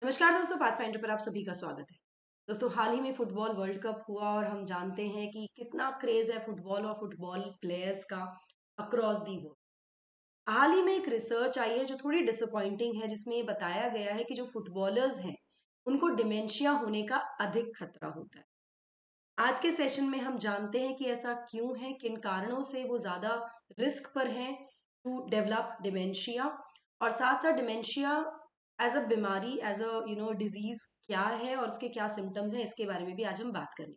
नमस्कार दोस्तों, पाथफाइंडर पर आप सभी का स्वागत है। दोस्तों, हाल ही में फुटबॉल वर्ल्ड कप हुआ और हम जानते हैं कि कितना क्रेज है फुटबॉल और फुटबॉल प्लेयर्स का अक्रॉस दी वर्ल्ड। हाल ही में एक रिसर्च आई है जो थोड़ी डिसअपॉइंटिंग है, जिसमें ये बताया गया है कि जो फुटबॉलर्स हैं उनको डिमेंशिया होने का अधिक खतरा होता है। आज के सेशन में हम जानते हैं कि ऐसा क्यों है, किन कारणों से वो ज्यादा रिस्क पर हैं टू डेवलप डिमेंशिया, और साथ साथ डिमेंशिया एज अ बीमारी, एज अ डिजीज क्या है और उसके क्या सिम्टम्स हैं, इसके बारे में भी आज हम बात करेंगे।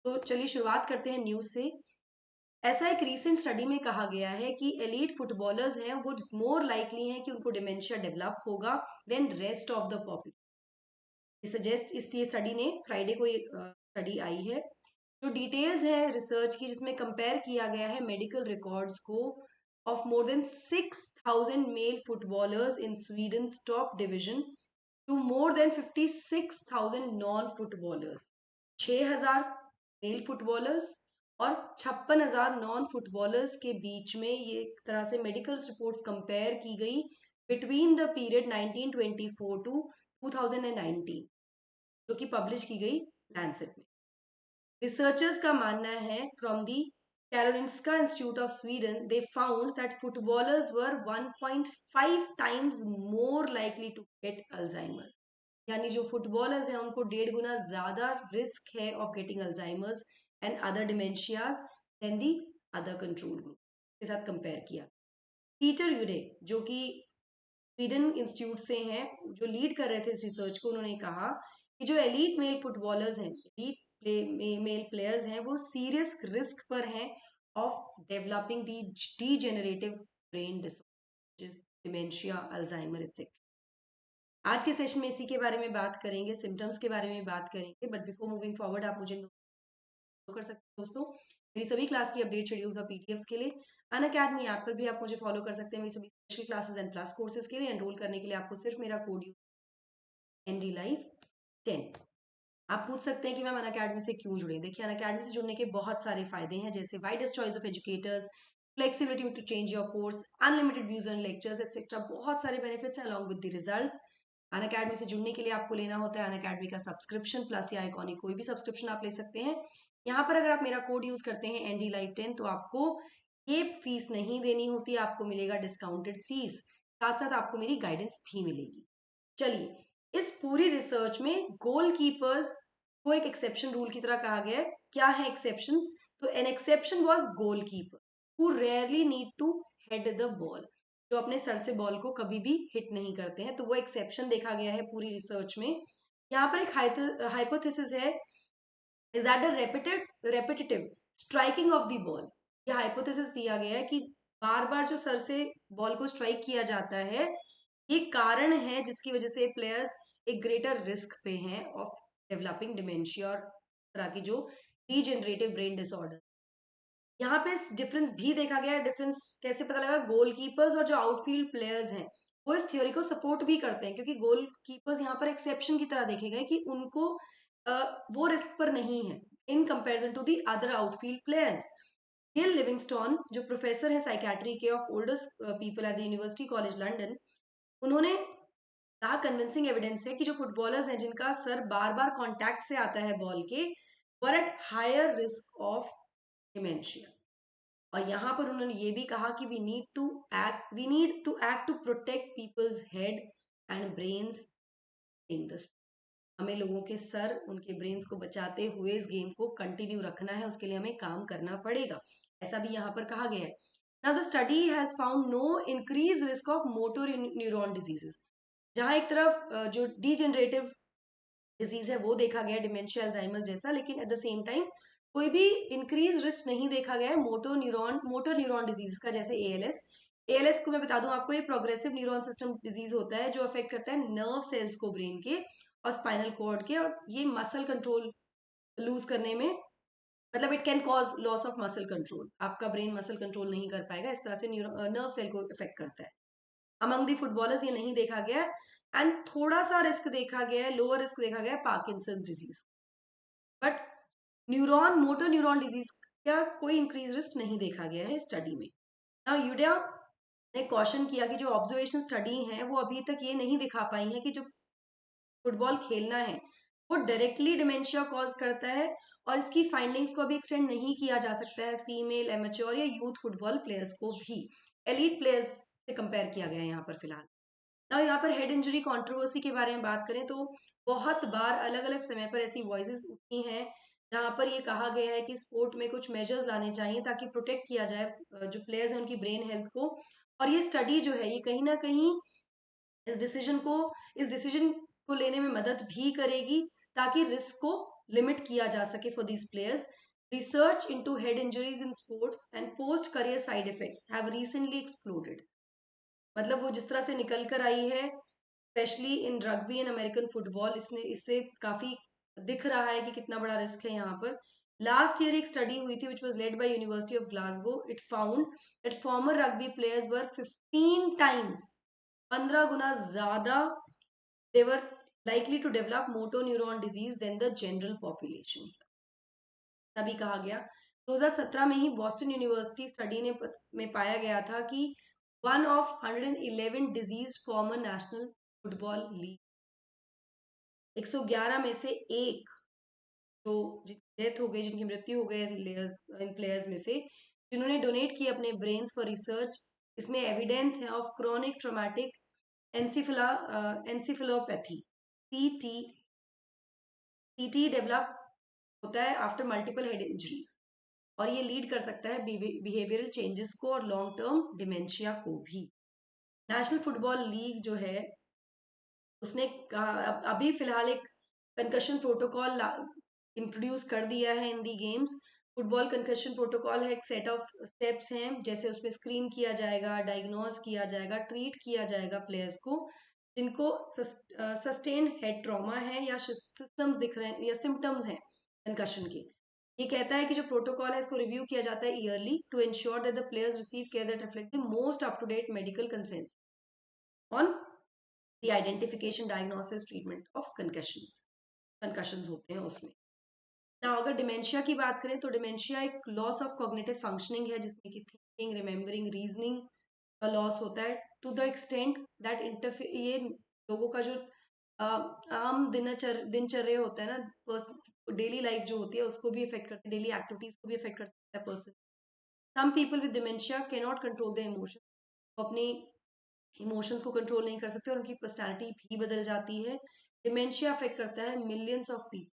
तो चलिए शुरुआत करते हैं न्यूज से। ऐसा एक रीसेंट स्टडी में कहा गया है कि एलीट फुटबॉलर्स हैं वो मोर लाइकली हैं कि उनको डिमेंशिया डेवलप होगा then rest of the population. Suggest इस ये स्टडी ने फ्राइडे को स्टडी आई है जो डिटेल्स है रिसर्च की, जिसमें कंपेयर किया गया है मेडिकल रिकॉर्ड्स को of more than 6,000 male footballers in Sweden top division to more than 56,000 non footballers. 6,000 male footballers और 56,000 नॉन फुटबॉलर्स के बीच में ये एक तरह से मेडिकल रिपोर्ट्स कंपेयर की गई बिटवीन द पीरियड 1924 टू 2019, जो कि पब्लिश की गई लैंसेट में। रिसर्चर्स का मानना है from the Karolinska Institute of Sweden, they found that footballers were 1.5 times more likely to get Alzheimer's. यानी जो फुटबॉलर्स हैं उनको 1.5 गुना ज्यादा रिस्क है of getting Alzheimer's and other dementias than the other control group के साथ कंपेयर किया। Peter यूरे, जो कि स्वीडन इंस्टीट्यूट से हैं, जो लीड कर रहे थे इस रिसर्च को, उन्होंने कहा कि जो एलीट मेल फुटबॉलर्स हैं, एलीट मेल प्लेयर्स हैं, वो सीरियस रिस्क पर हैं of developing the degenerative brain disorder, dementia, Alzheimer etcetera. आज के सेशन में इसी के बारे में बात करेंगे, सिम्टम्स के बारे में बात करेंगे। बट बिफोर मूविंग फॉरवर्ड, आप मुझे कर सकते हैं दोस्तों मेरी सभी क्लास की अपडेट शेड्यूल्स और पीडीएफ्स के लिए अनअकैडमी ऐप पर भी आप मुझे फॉलो कर सकते हैं। मेरी सभी special classes and plus courses के लिए एनरोल करने के लिए आपको सिर्फ मेरा कोड एनडी लाइव 10। आप पूछ सकते हैं कि मैम अनअकैडमी से क्यों जुड़े। देखिए, अनअकैडमी से जुड़ने के बहुत सारे फायदे हैं, जैसे widest choice of educators, flexibility to change your course, unlimited views on lectures etcetera. बहुत सारे बेनिफिट्स हैं along with the results. Unacademy से जुड़ने के लिए आपको लेना होता है अनअकैडमी का सब्सक्रिप्शन प्लस या आइकॉनिक कोई भी सब्सक्रिप्शन आप ले सकते हैं। यहाँ पर अगर आप मेरा कोड यूज करते हैं एनडी लाइव 10, तो आपको ये फीस नहीं देनी होती, आपको मिलेगा डिस्काउंटेड फीस, साथ साथ आपको मेरी गाइडेंस भी मिलेगी। चलिए, इस पूरी रिसर्च में गोलकीपर्स को एक एक्सेप्शन रूल की तरह कहा गया है। क्या है एक्सेप्शंस? तो an exception was goalkeeper who rarely need to head the ball, जो अपने सर से बॉल को कभी भी हिट नहीं करते हैं, तो वो एक्सेप्शन देखा गया है पूरी रिसर्च में। यहाँ पर एक हाइपोथेसिस है, is that the repetitive striking off the ball. ये हाइपोथेसिस दिया गया है कि बार बार जो सर से बॉल को स्ट्राइक किया जाता है, ये कारण है जिसकी वजह से प्लेयर्स एक ग्रेटर रिस्क पे हैं ऑफ डेवलपिंग डिमेंशिया और तरह की जो डीजेनरेटिव ब्रेन डिसऑर्डर। यहाँ पे डिफरेंस भी देखा गया है। डिफरेंस कैसे पता लगा? गोलकीपर्स और जो आउटफील्ड प्लेयर्स हैं वो इस थ्योरी को सपोर्ट भी करते हैं, क्योंकि गोलकीपर्स यहाँ पर एक्सेप्शन की तरह देखे गए कि उनको वो रिस्क पर नहीं है in comparison to the other outfield players. Gill Livingston, जो प्रोफेसर है साइकेट्री के of oldest people at the university college London, उन्होंने कहा कन्विंसिंग एविडेंस है कि जो फुटबॉलर्स हैं जिनका सर बार बार कांटेक्ट से आता है बॉल के, were at higher risk of dementia. और यहाँ पर उन्होंने ये भी कहा कि we need to act to protect people's head and brains in the. हमें लोगों के सर, उनके ब्रेन्स को बचाते हुए इस गेम को कंटिन्यू रखना है, उसके लिए हमें काम करना पड़ेगा, ऐसा भी यहाँ पर कहा गया है। Now the study has found no increase risk of motor neuron diseases. जहाँ एक तरफ जो डीजेनरेटिव डिजीज है वो देखा गया, डिमेंशिया, अल्जाइमर जैसा, लेकिन एट द सेम टाइम कोई भी इंक्रीज रिस्क नहीं देखा गया है मोटर न्यूरॉन डिजीज का, जैसे एएलएस। एएलएस को मैं बता दूं आपको, ये प्रोग्रेसिव न्यूरॉन सिस्टम डिजीज होता है जो अफेक्ट करता है नर्व सेल्स को ब्रेन के और स्पाइनल कॉर्ड के, और ये मसल कंट्रोल लूज करने में, मतलब it can cause loss of muscle control. आपका ब्रेन मसल कंट्रोल नहीं कर पाएगा, इस तरह से नर्व सेल को इफेक्ट करता है। अमंग दी फुटबॉलर्स ये नहीं देखा गया है। एंड थोड़ा सा रिस्क देखा गया है, लोअर रिस्क देखा गया है Parkinson disease, but motor neuron disease का कोई इंक्रीज रिस्क नहीं देखा गया है स्टडी में। नाउ यूडिया ने क्वेश्चन किया कि जो ऑब्जर्वेशन स्टडी है वो अभी तक ये नहीं दिखा पाई है कि जो फुटबॉल खेलना है वो डायरेक्टली डिमेंशिया कॉज करता है, और इसकी फाइंडिंग्स को अभी एक्सटेंड नहीं किया जा सकता है फीमेल एमेच्योर या यूथ फुटबॉल प्लेयर्स को भी। एलीट प्लेयर्स से कंपेयर किया गया है यहाँ पर फिलहाल। ना यहाँ पर हेड इंजरी कंट्रोवर्सी के बारे में बात करें तो बहुत बार अलग अलग समय पर ऐसी वॉइसेस उठी हैं जहाँ पर ये कहा गया है कि स्पोर्ट में कुछ मेजर्स लाने चाहिए ताकि प्रोटेक्ट किया जाए जो प्लेयर्स हैं उनकी ब्रेन हेल्थ को। और ये स्टडी जो है ये कहीं ना कहीं इस डिसीजन को लेने में मदद भी करेगी ताकि रिस्क को लिमिट किया जा सके for these players. Research into head injuries in sports and post career side effects have recently exploded. मतलब वो जिस तरह से निकल कर आई है specially in rugby and American football, इसने इससे काफी दिख रहा है कि कितना बड़ा रिस्क है यहाँ पर। लास्ट ईयर एक स्टडी हुई थी which was led by university of Glasgow. It found that farmer rugby players were 15 times, 15 गुना ज्यादा, they were likely to develop motor neuron disease than the general population। तभी कहा गया 2017 में ही बॉस्टन यूनिवर्सिटी स्टडी ने में पाया गया था कि one of 111 disease farmer national football league, 111 में से एक जो डेथ हो गई, जिनकी मृत्यु हो गई इन प्लेयर्स में से जिन्होंने डोनेट किए अपने ब्रेन्स फॉर रिसर्च। इसमें एविडेंस है ऑफ क्रोनिक ट्रोमैटिक एनसिफिलोपैथी, सीटी। सीटी डेवलप होता है आफ्टर मल्टीपल हेड इंजरीज, और ये लीड कर सकता है बिहेवियरल चेंजेस को और लॉन्ग टर्म डिमेंशिया को भी। नेशनल फुटबॉल लीग जो है उसने अभी फिलहाल एक कंकशन प्रोटोकॉल इंट्रोड्यूस कर दिया है इन दी गेम्स। फुटबॉल कंकशन प्रोटोकॉल है एक सेट ऑफ स्टेप्स हैं, जैसे उसमें स्क्रीन किया जाएगा, डायग्नोज किया जाएगा, ट्रीट किया जाएगा प्लेयर्स को जिनको सस्टेन हेड ट्रॉमा है या सिस्टम दिख रहे हैं या सिम्टम्स हैं कंकशन के। ये कहता है कि जो प्रोटोकॉल है इसको रिव्यू किया जाता है yearly to ensure that the players receive care that reflect the most up to date medical consensus on the identification, diagnosis, treatment of concussions होते हैं उसमें ना। अगर डिमेंशिया की बात करें तो डिमेंशिया एक लॉस ऑफ कॉग्निटिव फंक्शनिंग है जिसमें कि थिंकिंग, रिमेम्बरिंग, रीजनिंग का लॉस होता है टू द एक्सटेंट दैट ये लोगों का जो आम दिनचर्या होता है ना, डेली लाइफ जो होती है उसको भी इफेक्ट करती है, डेली एक्टिविटीज को भी इफेक्ट कर सकता है person. Some people with dementia can not control the emotion, वो अपनी इमोशंस को कंट्रोल नहीं कर सकते और उनकी पर्सनैलिटी भी बदल जाती है। डिमेंशिया अफेक्ट करता है मिलियंस ऑफ पीपल,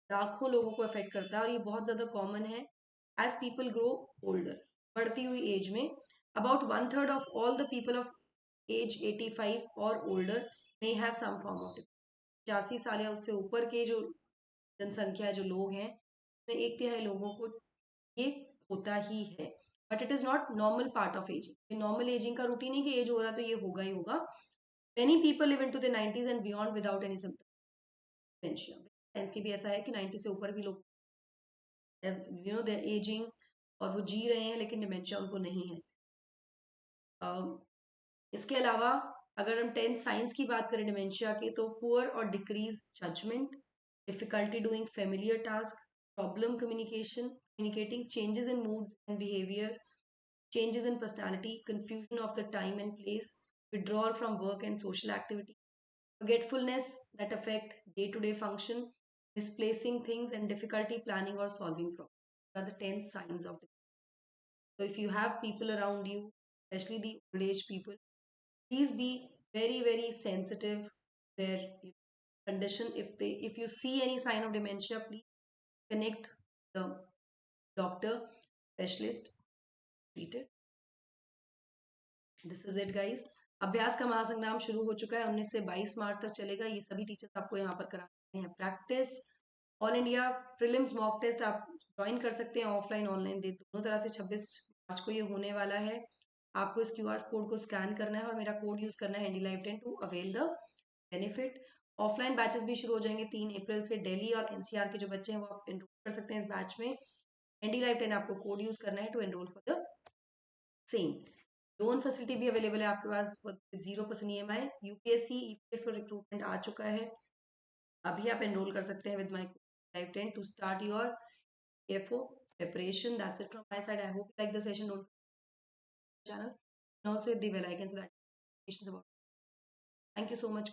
लाखों लोगों को अफेक्ट करता है, और ये बहुत ज़्यादा कॉमन है एज पीपल ग्रो ओल्डर। बढ़ती हुई एज में about 1/3 of all the people of age 85 और older may have some form of 85 साल या उससे ऊपर के जो जनसंख्या जो लोग हैं में 1/3 लोगों को ये होता ही है। But it is not normal part of ageing. Normal ageing का रूटीन है कि एज हो रहा है तो ये होगा ही होगा। Many people live into the 90s and beyond without any symptom. Science की भी ऐसा है कि 90 से ऊपर भी लोग दे एजिंग और वो जी रहे हैं लेकिन डिमेंशिया उनको नहीं है। इसके अलावा अगर हम 10th साइंस की बात करें डिमेंशिया की तो पुअर और decrease judgement, difficulty doing familiar task, problem communicating, changes in moods and behaviour, changes in personality, confusion of the time and place, withdrawal from work and social activity, forgetfulness that affect day-to-day function, misplacing things, and difficulty planning or solving problems. These are the 10 signs of depression. So if you have people around you, especially the old age people, please be very, very sensitive to their condition. If you see any sign of dementia, please connect the doctor, specialist, treat it. This is it guys. अभ्यास का महासंग्राम शुरू हो चुका है, 19 से 22 मार्च तक चलेगा। ये सभी टीचर्स आपको यहाँ पर कराते हैं practice. All India prelims mock test आप ज्वाइन कर सकते हैं, ऑफलाइन ऑनलाइन दे दोनों तरह से। 26 मार्च को ये होने वाला है। आपको इस क्यूआर कोड को स्कैन करना है और मेरा कोड यूज करना है handy life 10 to avail the benefit. Offline batches भी शुरू हो जाएंगे 3 अप्रैल से। दिल्ली और एनसीआर के जो बच्चे हैं वो आप एनरोल कर सकते हैं इस बैच में। हैंडी लाइफ 10 आपको कोड यूज करना है to enrol for the same. Loan facility भी अवेलेबल है आपके पास 0% EMI। UPSC EPF for recruitment आ चुका है, अभी आप एनरोल कर सकते हैं with my life 10 to start your FO preparation. That's it from my side. I hope you like the session. Don't forget the channel and also hit the bell icon so that notifications about. Thank you so much.